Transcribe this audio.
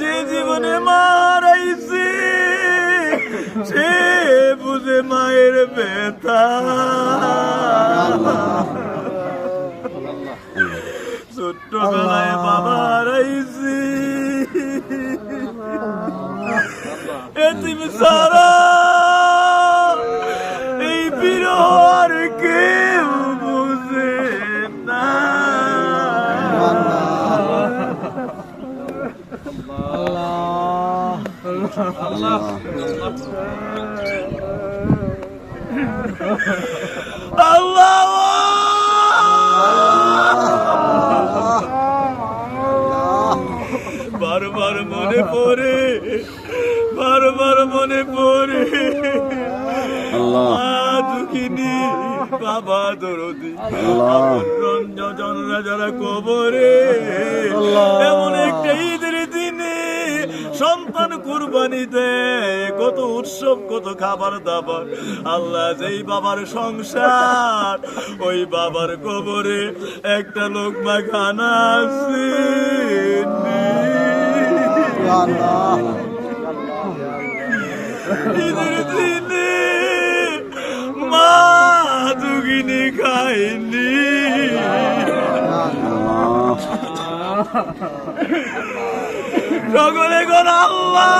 যে জীবনে মারাইছে সে বুঝে মায়ের ব্যথা। ছোট্টবেলায় বাবা হারাইছি, এতিম সারা এই বিরহ আর কেউ বুঝে না। আল্লাহ বারবার মনে পড়ে, বারবার মনে পড়ে মা দুঃখিনী, বাবা দরদি, রঞ্জনরা যারা কবরে। এমন একটা ঈদের দিনে সন্তান কুরবানি দেয়, কত উৎসব, কত খাবার দাবার। আল্লাহ যেই বাবার সংসার, ওই বাবার কবরে একটা লোকমা খানা আছে। ঈদের দিনে মা দুগিনি খাইনি, সকলে কোন আল্লাহ।